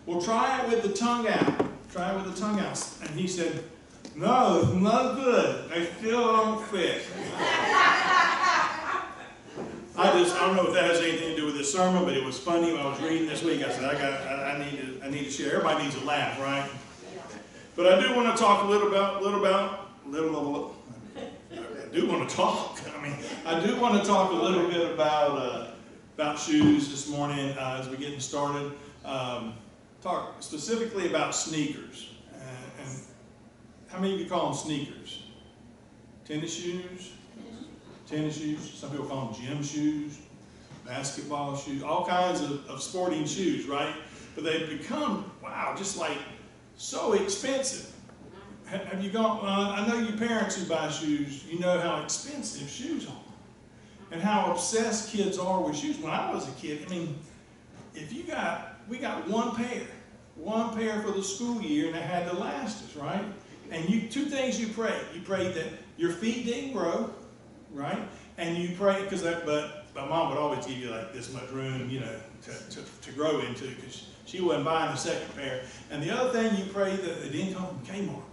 well, try it with the tongue out. Try it with the tongue out. And he said, no, it's not good. They still don't fit. I don't know if that has anything to do with this sermon, but it was funny when I was reading this week. I said, I need to share. Everybody needs to laugh, right? But I do want to talk I do want to talk. I do want to talk a little bit about shoes this morning as we're getting started. Talk specifically about sneakers. And how many of you call them sneakers? Tennis shoes? Tennis shoes. Some people call them gym shoes, basketball shoes, all kinds of sporting shoes, right? But they've become, wow, just like so expensive. Have you gone, I know you parents who buy shoes, you know how expensive shoes are and how obsessed kids are with shoes. When I was a kid, we got one pair for the school year, and it had to last us, right? And two things you prayed. You prayed that your feet didn't grow, right? And you prayed, but my mom would always give you like this much room, to grow into, because she wasn't buying the second pair. And the other thing you prayed that it didn't come from Kmart.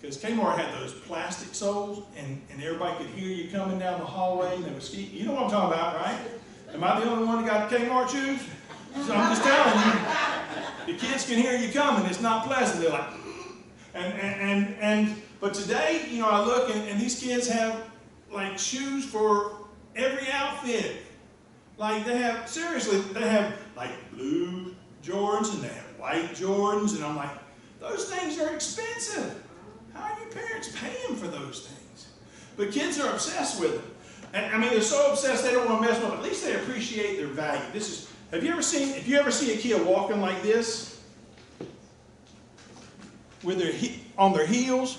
Because Kmart had those plastic soles, and everybody could hear you coming down the hallway, and they would ski. You know what I'm talking about, right? Am I the only one that got Kmart shoes? So I'm just telling you, the kids can hear you coming. It's not pleasant. They're like, but today, I look and these kids have like shoes for every outfit. Like they have like blue Jordans and they have white Jordans, and I'm like, those things are expensive. How are your parents paying for those things? But kids are obsessed with them. And they're so obsessed they don't want to mess with them. At least they appreciate their value. If you ever see a kid walking like this, with on their heels,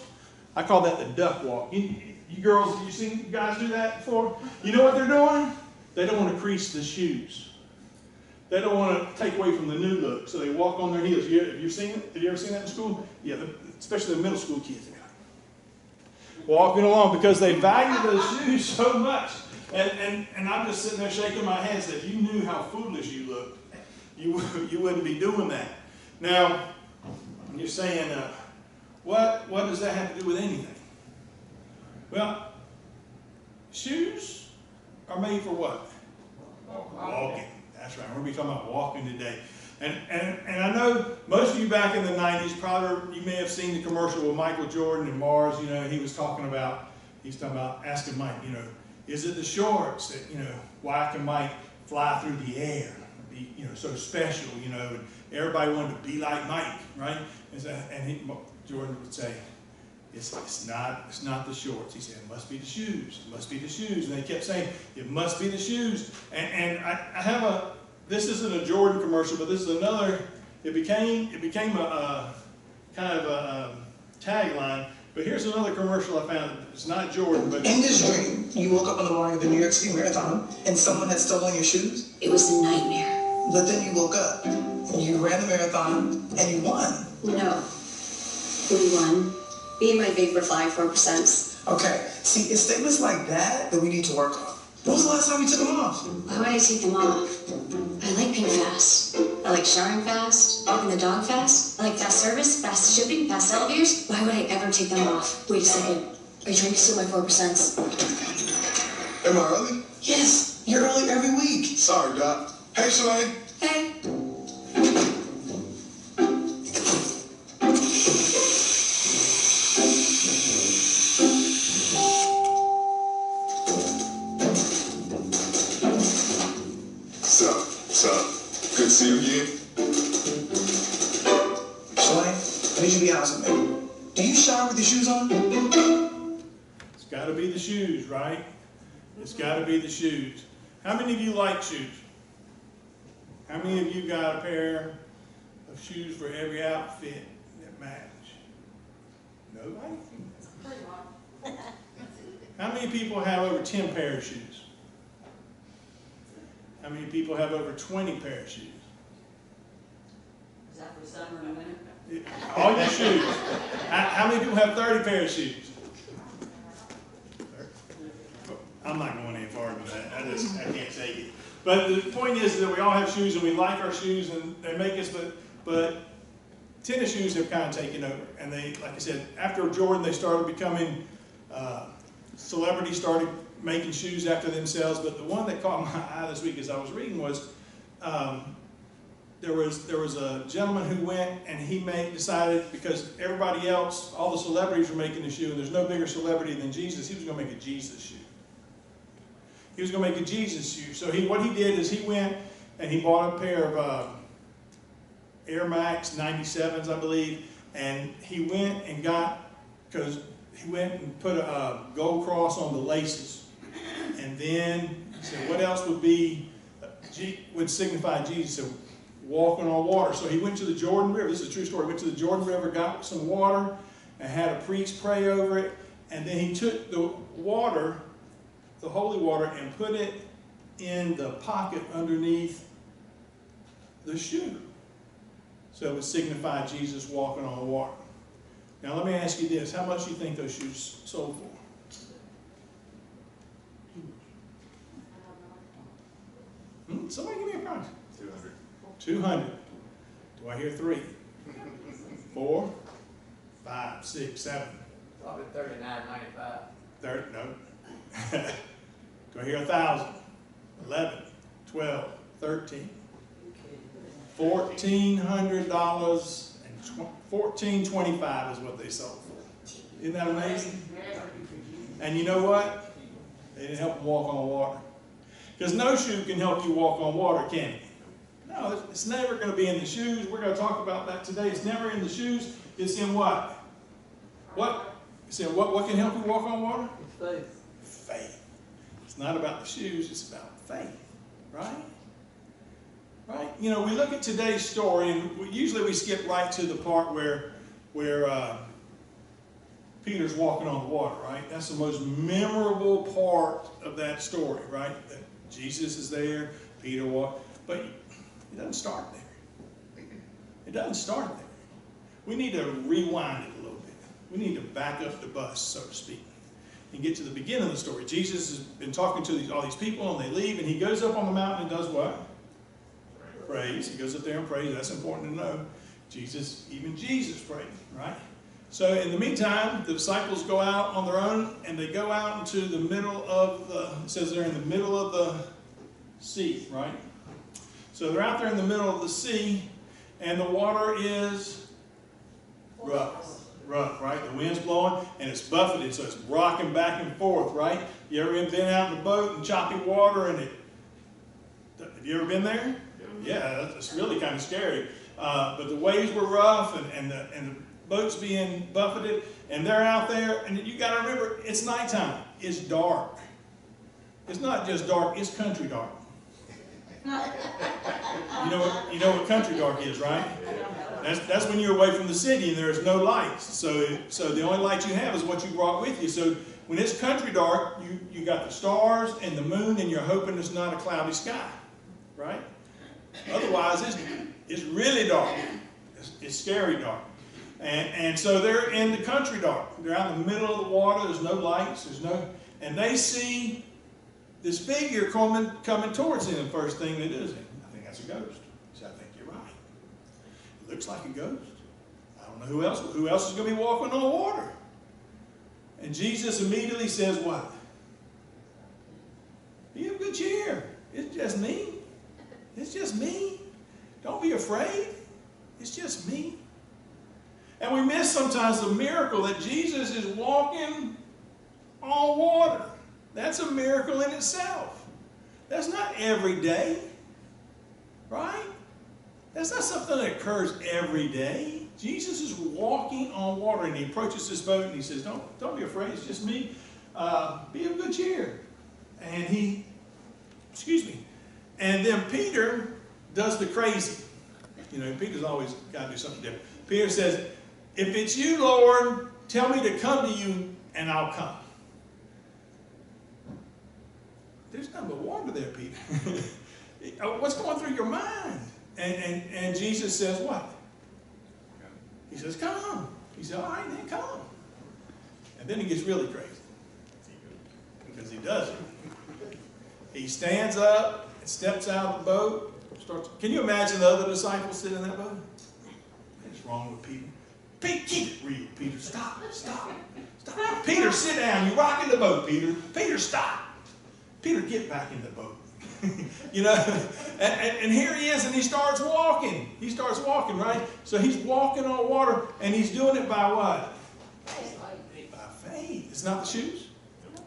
I call that the duck walk. You girls, you seen guys do that before? You know what they're doing? They don't want to crease the shoes. They don't want to take away from the new look, so they walk on their heels. Have you seen it? Have you ever seen that in school? Yeah, especially the middle school kids. Walking along because they value those shoes so much. And I'm just sitting there shaking my head, saying, if you knew how foolish you looked, you wouldn't be doing that. Now, you're saying, what does that have to do with anything? Well, shoes are made for what? Walking. That's right. We're going to be talking about walking today. And I know most of you back in the 90s, probably you may have seen the commercial with Michael Jordan and Mars. He was talking about asking Mike, is it the shorts that, why can Mike fly through the air, be, so special, and everybody wanted to be like Mike, right? Jordan would say, it's not the shorts. He said, it must be the shoes. It must be the shoes. And they kept saying, it must be the shoes. And I have this isn't a Jordan commercial, but this is another, it became a kind of a tagline. But here's another commercial I found. It's not Jordan, but... In this dream, you woke up on the morning of the New York City Marathon, and someone had stolen your shoes? It was a nightmare. But then you woke up, and you ran the marathon, and you won. No. We won. Me and my big were flying 4%. Okay. See, it's statements like that we need to work on. When was the last time you took them off? Why would I take them off? I like being fast. I like showering fast, walking the dog fast. I like fast service, fast shipping, fast elevators. Why would I ever take them off? Wait a second. Are you trying to steal my 4%? Am I early? Yes. You're early every week. Sorry, Doc. Hey, Shalane. Hey. Good to see you again. Shalane, I need you to be honest with me. Do you shower with your shoes on? It's got to be the shoes, right? It's got to be the shoes. How many of you like shoes? How many of you got a pair of shoes for every outfit that match? Nobody? How many people have over 10 pairs of shoes? How many people have over 20 pairs of shoes? Is that for summer and winter? All your shoes. How many people have 30 pairs of shoes? I'm not going any farther than that. I can't take it. But the point is that we all have shoes and we like our shoes and they make us, but But tennis shoes have kind of taken over. And they, like I said, after Jordan, they started becoming, celebrities started making shoes after themselves. But the one that caught my eye this week as I was reading was, there was a gentleman who went and he decided, because everybody else, all the celebrities were making a shoe, and there's no bigger celebrity than Jesus, he was going to make a Jesus shoe. He was going to make a Jesus shoe. So what he did is he went and he bought a pair of Air Max 97s, I believe, and he went and put a gold cross on the laces. And then he said, what else would signify Jesus? So, walking on water. So he went to the Jordan River. This is a true story. He went to the Jordan River, got some water, and had a priest pray over it. And then he took the water, the holy water, and put it in the pocket underneath the shoe. So it would signify Jesus walking on water. Now let me ask you this. How much do you think those shoes sold for? Somebody give me a price. 200. 200. Do I hear 3? 4? 5, 6, 7. Probably $39.95. 30, no. Do I hear 1,000? 11, 12, 13. $1,400 and $1,425 is what they sold for. Isn't that amazing? And you know what? They didn't help them walk on water. Because no shoe can help you walk on water, can it? No, it's never going to be in the shoes. We're going to talk about that today. It's never in the shoes. It's in what? What? It's in what can help you walk on water? Faith. Faith. It's not about the shoes. It's about faith. Right? Right? You know, we look at today's story, and usually we skip right to the part where Peter's walking on the water, right? That's the most memorable part of that story, right? That Jesus is there, Peter walks, but it doesn't start there. It doesn't start there. We need to rewind it a little bit. We need to back up the bus, so to speak, and get to the beginning of the story. Jesus has been talking to all these people, and they leave, and he goes up on the mountain and does what? Praise. He goes up there and prays. That's important to know. Even Jesus prayed, right? So in the meantime, the disciples go out on their own, and they go out into the middle of it says they're in the middle of the sea, right? So they're out there in the middle of the sea, and the water is rough, right? The wind's blowing, and it's buffeted, so it's rocking back and forth, right? You ever been out in a boat in choppy water, and have you ever been there? Yeah, it's really kind of scary. But the waves were rough, and the boat's being buffeted, and they're out there, and you got to remember, it's nighttime. It's dark. It's not just dark, it's country dark. You know what country dark is, right? That's when you're away from the city and there's no lights. So the only light you have is what you brought with you. So when it's country dark, you got the stars and the moon, and you're hoping it's not a cloudy sky, right? Otherwise, it's really dark. It's scary dark. And so they're in the country dark. They're out in the middle of the water. There's no lights. And they see this figure coming towards them. The first thing they do is, I think that's a ghost. He said, I think you're right. It looks like a ghost. I don't know who else. Who else is going to be walking on water? And Jesus immediately says what? Be of good cheer. It's just me. It's just me. Don't be afraid. It's just me. And we miss sometimes the miracle that Jesus is walking on water. That's a miracle in itself. That's not every day, right? That's not something that occurs every day. Jesus is walking on water, and he approaches this boat, and he says, don't be afraid, it's just me. Be of good cheer. And and then Peter does the crazy. You know, Peter's always got to do something different. Peter says, if it's you, Lord, tell me to come to you, and I'll come. There's nothing but water there, Peter. What's going through your mind? And Jesus says what? He says, come. He said, all right, then come. And then he gets really crazy. Because he does it. He stands up and steps out of the boat. Can you imagine the other disciples sitting in that boat? What's wrong with Peter? Keep it real, Peter. Stop. Peter, sit down. You're rocking the boat, Peter. Peter, stop. Peter, get back in the boat. You know, and here he is, and he starts walking. He starts walking, right? So he's walking on water, and he's doing it by what? By faith. It's not the shoes.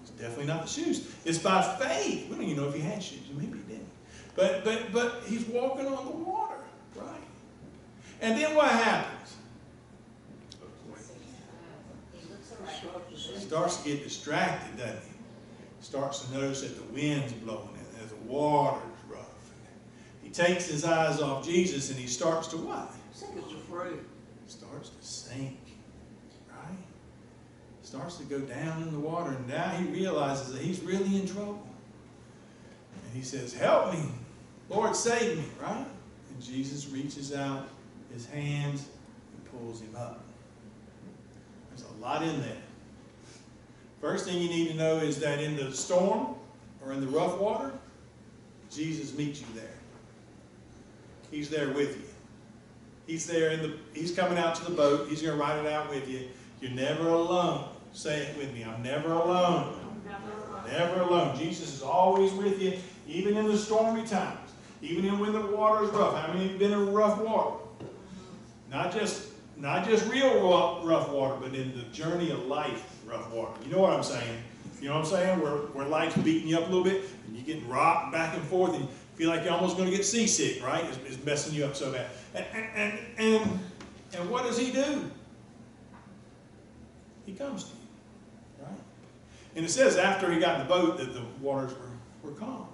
It's definitely not the shoes. It's by faith. We don't even know if he had shoes. Maybe he didn't. But he's walking on the water, right? And then what happens? He starts to get distracted, doesn't he? Starts to notice that the wind's blowing and the water's rough. He takes his eyes off Jesus and he starts to what? Starts to sink, right? Starts to go down in the water, and now he realizes that he's really in trouble. And he says, help me, Lord, save me, right? And Jesus reaches out his hands and pulls him up. There's a lot in there. First thing you need to know is that in the storm or in the rough water, Jesus meets you there. He's there with you. He's there he's coming out to the boat. He's going to ride it out with you. You're never alone. Say it with me. I'm never alone. Never alone. Jesus is always with you, even in the stormy times, even when the water is rough. How many have been in rough water? Not just real rough water, but in the journey of life, rough water. You know what I'm saying? You know what I'm saying? Where life's beating you up a little bit, and you're getting rocked back and forth, and you feel like you're almost going to get seasick, right? It's messing you up so bad. And what does he do? He comes to you, right? And it says after he got in the boat that the waters were calm.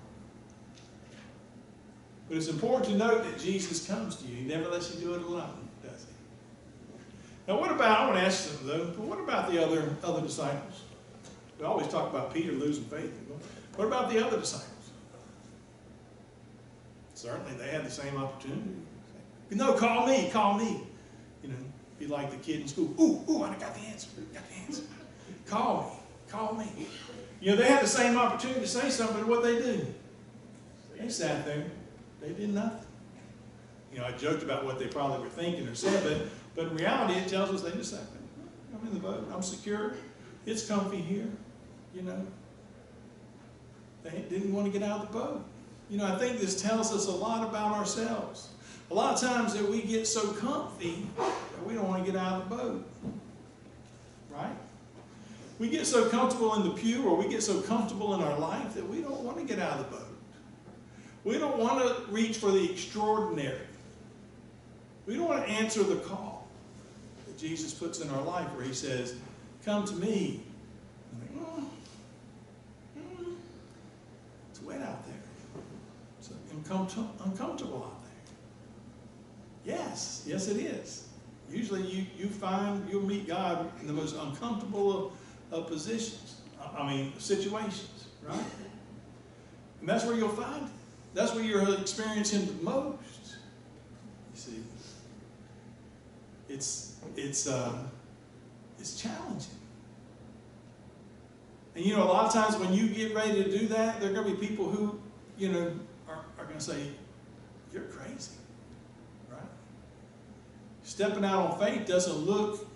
But it's important to note that Jesus comes to you. He never lets you do it alone, does he? Now what about, I want to ask some of them, but what about the other disciples? We always talk about Peter losing faith. What about the other disciples? Certainly they had the same opportunity. No, call me. You know, be like the kid in school. Ooh, I got the answer. Call me. You know, they had the same opportunity to say something, but what they do? They sat there. They did nothing. You know, I joked about what they probably were thinking or said, but in reality it tells us they just sat there. I'm in the boat. I'm secure. It's comfy here. You know. They didn't want to get out of the boat. You know, I think this tells us a lot about ourselves. A lot of times that we get so comfy that we don't want to get out of the boat. Right? We get so comfortable in the pew, or we get so comfortable in our life that we don't want to get out of the boat. We don't want to reach for the extraordinary. We don't want to answer the call that Jesus puts in our life where he says, come to me. It's wet out there. It's uncomfortable out there. Yes, it is. Usually you'll meet God in the most uncomfortable of positions. Situations, right? And that's where you'll find it. That's where you'll experience him the most. You see, it's challenging. And you know, a lot of times when you get ready to do that, there are going to be people who, you know, are going to say, you're crazy, right? Stepping out on faith doesn't look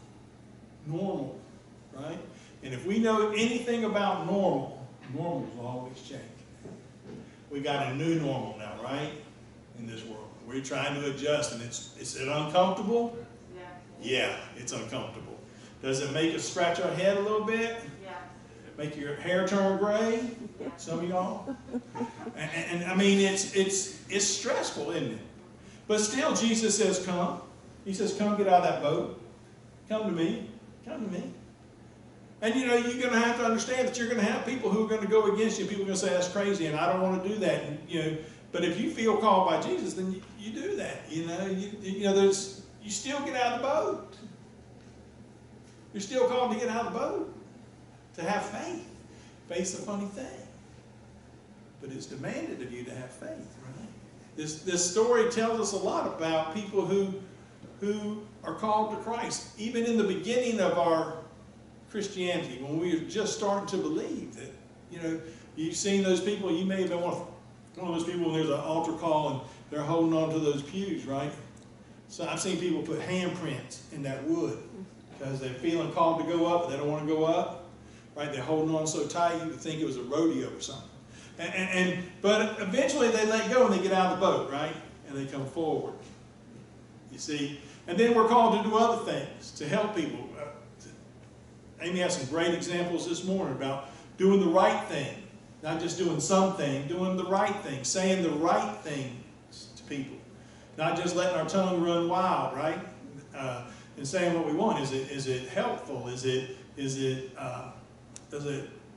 normal, right? And if we know anything about normal will always change. We got a new normal now, right? In this world. We're trying to adjust, and is it uncomfortable? Yeah, it's uncomfortable. Does it make us scratch our head a little bit? Yeah. Make your hair turn gray? Some of y'all? And I mean, it's stressful, isn't it? But still, Jesus says, come. He says, come get out of that boat. Come to me. Come to me. And you know, you're going to have to understand that you're going to have people who are going to go against you. People are going to say, that's crazy, and I don't want to do that. And, you know, but if you feel called by Jesus, then you do that. You know, you still get out of the boat. You're still called to get out of the boat, to have faith. Faith's a funny thing, but it's demanded of you to have faith, right? This story tells us a lot about people who are called to Christ. Even in the beginning of our Christianity, when we were just starting to believe that, you know, you've seen those people, you may have been one of those people when there's an altar call and they're holding on to those pews, right? So I've seen people put handprints in that wood because they're feeling called to go up, but they don't want to go up. Right? They're holding on so tight you would think it was a rodeo or something. But eventually they let go and they get out of the boat, right? And they come forward. You see? And then we're called to do other things, to help people. Amy has some great examples this morning about doing the right thing. Not just doing something, doing the right thing, saying the right things to people. Not just letting our tongue run wild, right? And saying what we want. Is it helpful? Does it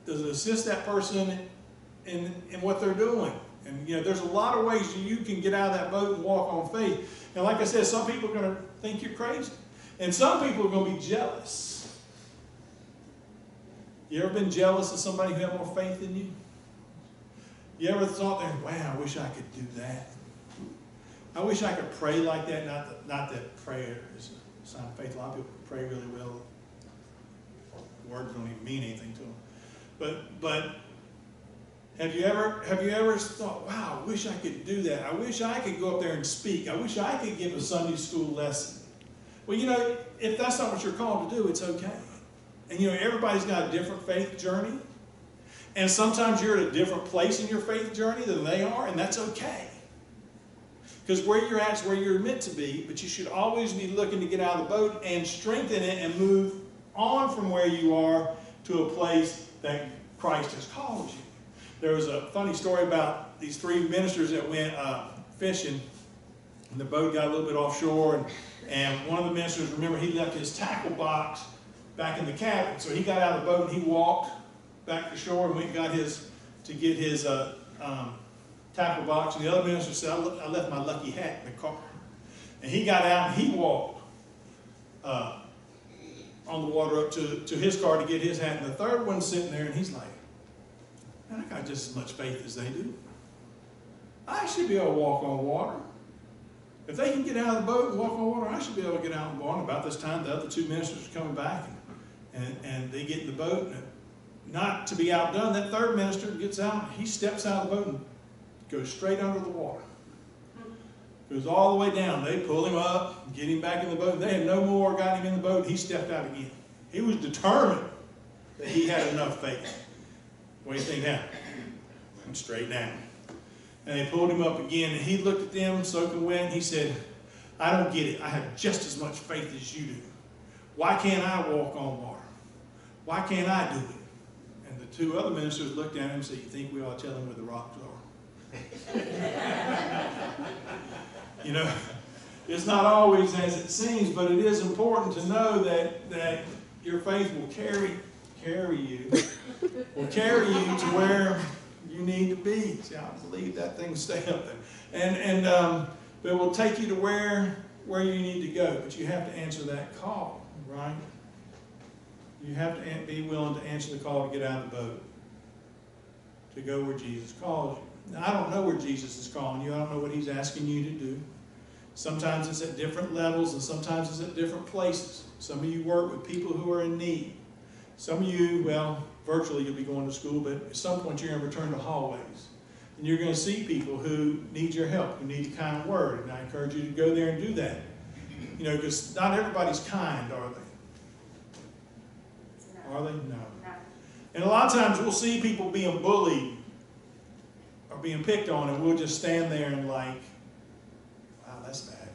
assist that person in what they're doing? And there's a lot of ways you can get out of that boat and walk on faith. And like I said, some people are going to think you're crazy. And some people are going to be jealous. You ever been jealous of somebody who had more faith than you? You ever thought, wow, I wish I could do that. I wish I could pray like that. Not that prayer is a sign of faith. A lot of people pray really well. Words don't even mean anything to them. But have you ever thought, wow, I wish I could do that. I wish I could go up there and speak. I wish I could give a Sunday school lesson. Well, if that's not what you're called to do, it's okay. And everybody's got a different faith journey. And sometimes you're at a different place in your faith journey than they are, and that's okay. Because where you're at is where you're meant to be, but you should always be looking to get out of the boat and strengthen it and move on from where you are to a place that Christ has called you. There was a funny story about these three ministers that went fishing, and the boat got a little bit offshore, and one of the ministers, remember, he left his tackle box back in the cabin. So he got out of the boat and he walked back to shore and went and got to get his tackle box. And the other minister said, I left my lucky hat in the car. And he got out and he walked on the water up to his car to get his hat. And the third one's sitting there and he's like, man, I got just as much faith as they do. I should be able to walk on water. If they can get out of the boat and walk on water, I should be able to get out on water. And about this time, the other two ministers are coming back, and they get in the boat. And not to be outdone, that third minister gets out. He steps out of the boat and goes straight under the water. Goes all the way down. They pull him up, get him back in the boat. They had no more got him in the boat. He stepped out again. He was determined that he had enough faith. What do you think now? Went straight down. And they pulled him up again, and he looked at them, soaking wet, and he said, I don't get it. I have just as much faith as you do. Why can't I walk on water? Why can't I do it? And the two other ministers looked at him and said, you think we ought to tell him where the rocks are? It's not always as it seems, but it is important to know that your faith will carry you to where you need to be. See, I believe that thing will stay up there. But it will take you to where you need to go. But you have to answer that call, right? You have to be willing to answer the call to get out of the boat, to go where Jesus calls you. Now, I don't know where Jesus is calling you. I don't know what he's asking you to do. Sometimes it's at different levels, and sometimes it's at different places. Some of you work with people who are in need. Some of you, well, virtually you'll be going to school, but at some point you're going to return to hallways. And you're going to see people who need your help, who need a kind word. And I encourage you to go there and do that. Because not everybody's kind, are they? Are they? No. And a lot of times we'll see people being bullied or being picked on, and we'll just stand there and like, wow, that's bad.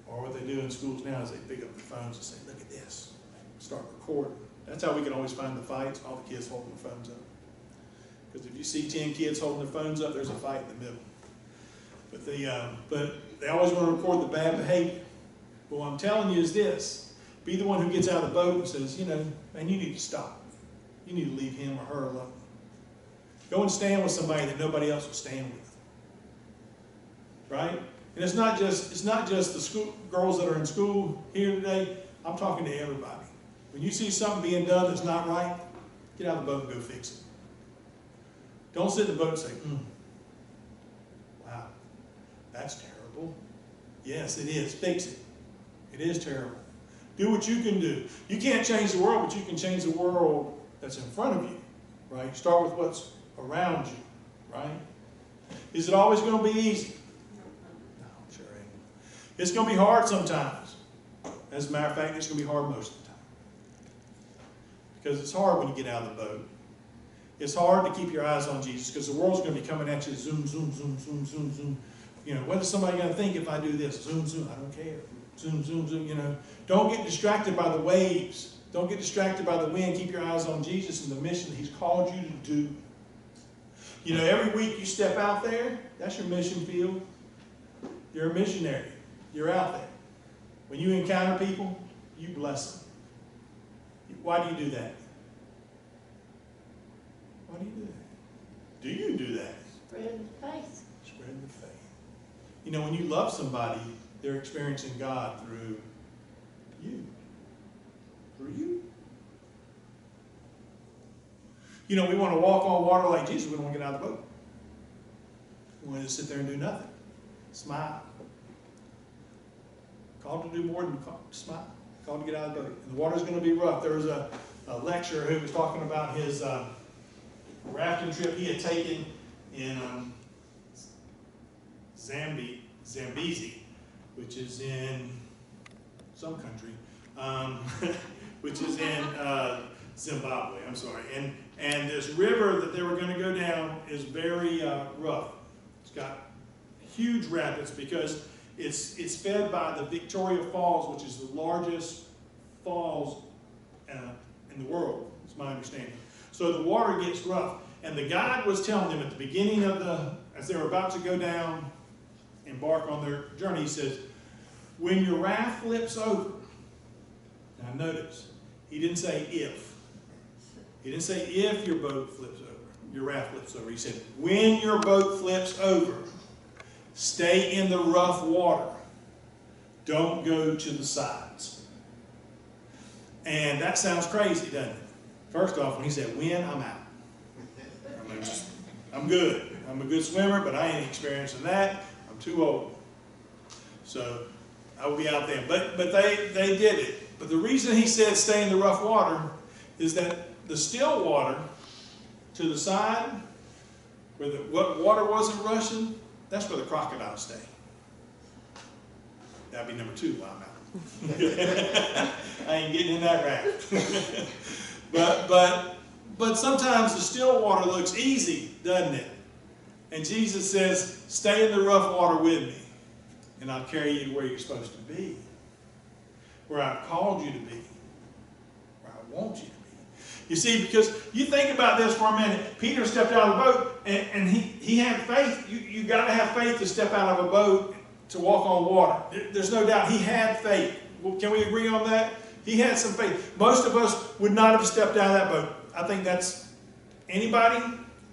Or what they do in schools now is they pick up their phones and say, look at this. Start recording. That's how we can always find the fights, all the kids holding their phones up. Because if you see 10 kids holding their phones up, there's a fight in the middle. But they always want to record the bad behavior. But what I'm telling you is this. Be the one who gets out of the boat and says, man, you need to stop. You need to leave him or her alone. Go and stand with somebody that nobody else will stand with. Right? And it's not just the school girls that are in school here today. I'm talking to everybody. When you see something being done that's not right, get out of the boat and go fix it. Don't sit in the boat and say, wow, that's terrible. Yes, it is. Fix it. It is terrible. Do what you can do. You can't change the world, but you can change the world that's in front of you. Right? Start with what's around you. Right? Is it always going to be easy? No, I'm sure it ain't. It's going to be hard sometimes. As a matter of fact, it's going to be hard most of the time. Because it's hard when you get out of the boat. It's hard to keep your eyes on Jesus because the world's going to be coming at you, zoom, zoom, zoom, zoom, zoom, zoom. You know, what is somebody going to think if I do this? Zoom, zoom, I don't care. Zoom, zoom, zoom, you know. Don't get distracted by the waves. Don't get distracted by the wind. Keep your eyes on Jesus and the mission that He's called you to do. You know, every week you step out there, that's your mission field. You're a missionary. You're out there. When you encounter people, you bless them. Why do you do that? Why do you do that? Do you do that? Spread the faith. Spread the faith. You know, when you love somebody, they're experiencing God through you. Through you. You know, we want to walk on water like Jesus. We don't want to get out of the boat. We want to sit there and do nothing. Smile. Called to do more than smile. Called to get out of the boat. And the water's going to be rough. There was a lecturer who was talking about his rafting trip he had taken in Zambezi, which is in some country, which is in Zimbabwe, I'm sorry. And this river that they were going to go down is very rough. It's got huge rapids because it's fed by the Victoria Falls, which is the largest falls in the world, is my understanding. So the water gets rough. And the guide was telling them at the beginning of as they were about to go down, embark on their journey, he says, when your raft flips over, now notice, he didn't say if. He didn't say if your boat flips over, your raft flips over. He said, when your boat flips over, stay in the rough water. Don't go to the sides. And that sounds crazy, doesn't it? First off, when he said when, I'm out. I'm good. I'm a good swimmer, but I ain't experiencing that. I'm too old. So I will be out there. But they did it. But the reason he said stay in the rough water is that the still water to the side, where the water wasn't rushing, that's where the crocodiles stay. That'd be number 2 while I'm out. I ain't getting in that raft. But sometimes the still water looks easy, doesn't it? And Jesus says, stay in the rough water with me, and I'll carry you to where you're supposed to be, where I've called you to be, where I want you to be. You see, because you think about this for a minute. Peter stepped out of the boat, and he had faith. You got to have faith to step out of a boat to walk on water. There's no doubt he had faith. Can we agree on that? He had some faith. Most of us would not have stepped out of that boat. I think that's anybody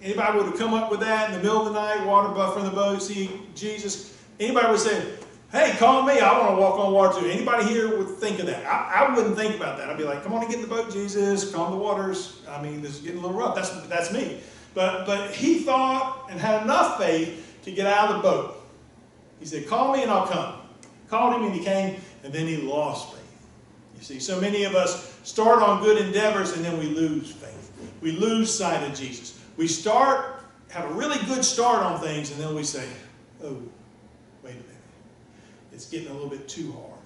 would have come up with that in the middle of the night, water buffering the boat, see Jesus. Anybody would say, hey, call me, I want to walk on water too. Anybody here would think of that? I wouldn't think about that. I'd be like, come on and get in the boat, Jesus, calm the waters. I mean, this is getting a little rough. That's me. But he thought and had enough faith to get out of the boat. He said, call me and I'll come. Called him and he came, and then he lost faith. You see, so many of us start on good endeavors and then we lose faith. We lose sight of Jesus. We have a really good start on things, and then we say, oh, wait a minute. It's getting a little bit too hard.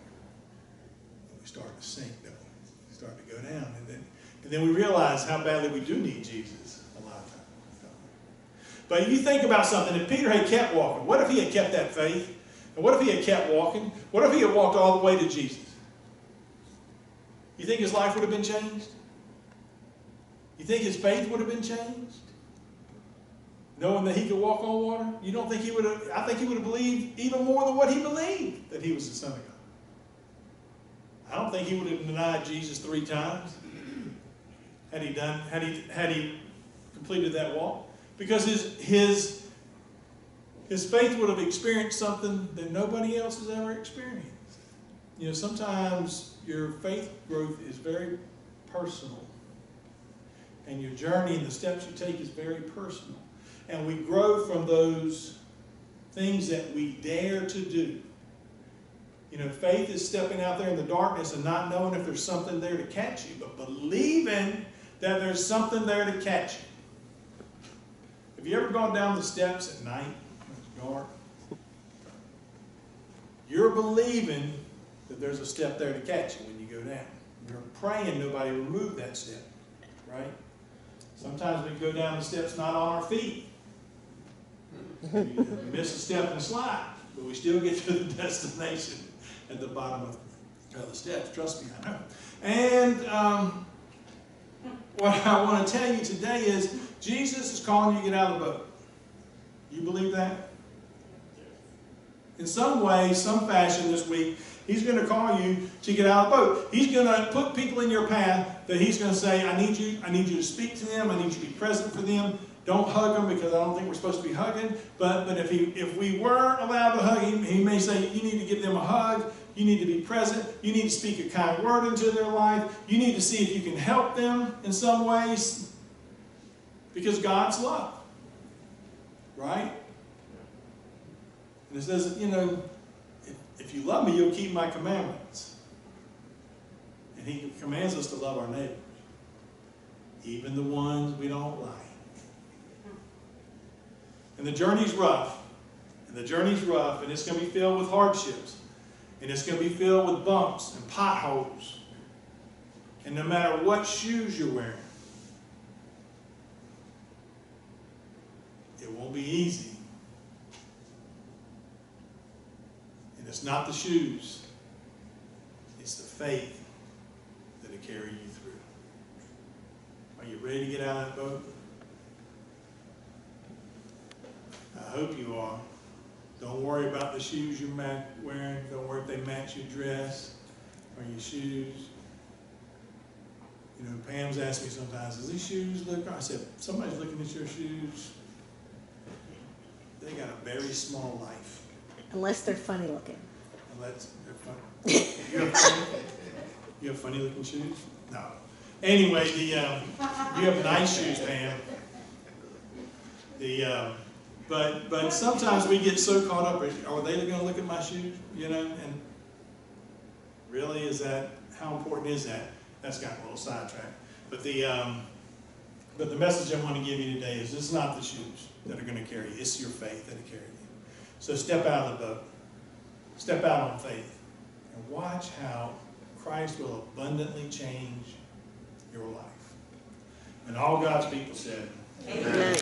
And we start to sink, don't we? We start to go down. And then we realize how badly we do need Jesus a lot of times. But you think about something. If Peter had kept walking, what if he had kept that faith? And what if he had kept walking? What if he had walked all the way to Jesus? You think his life would have been changed? You think his faith would have been changed? Knowing that he could walk on water? You don't think he would have? I think he would have believed even more than what he believed, that he was the Son of God. I don't think he would have denied Jesus 3 times had he completed that walk. Because his faith would have experienced something that nobody else has ever experienced. You know, sometimes your faith growth is very personal. And your journey and the steps you take is very personal. And we grow from those things that we dare to do. You know, faith is stepping out there in the darkness and not knowing if there's something there to catch you, but believing that there's something there to catch you. Have you ever gone down the steps at night when it's dark? You're believing that there's a step there to catch you when you go down. You're praying nobody remove that step, right? Sometimes we go down the steps not on our feet. We miss a step and slide, but we still get to the destination at the bottom of the steps. Trust me, I know. And what I want to tell you today is Jesus is calling you to get out of the boat. You believe that? In some way, some fashion this week, he's going to call you to get out of the boat. He's going to put people in your path that he's going to say, I need you to speak to them. I need you to be present for them. Don't hug them because I don't think we're supposed to be hugging. But if we were allowed to hug him, he may say, you need to give them a hug. You need to be present. You need to speak a kind word into their life. You need to see if you can help them in some ways. Because God's love. Right? And it says, if you love me, you'll keep my commandments. And he commands us to love our neighbors. Even the ones we don't like. And the journey's rough. And it's going to be filled with hardships. And it's going to be filled with bumps and potholes. And no matter what shoes you're wearing, it won't be easy. And it's not the shoes. It's the faith that'll carry you through. Are you ready to get out of that boat? I hope you are. Don't worry about the shoes you're wearing. Don't worry if they match your dress or your shoes. Pam's asked me sometimes, does these shoes look? I said, somebody's looking at your shoes. They got a very small life. Unless they're funny looking. Unless they're funny. You have funny looking shoes? No. Anyway, you have nice shoes, Pam. But sometimes we get so caught up. Are they going to look at my shoes? And really, how important is that? That's gotten a little sidetracked. But the message I want to give you today is it's not the shoes that are going to carry you. It's your faith that'll carry you. So step out of the boat. Step out on faith. And watch how Christ will abundantly change your life. And all God's people said, Amen.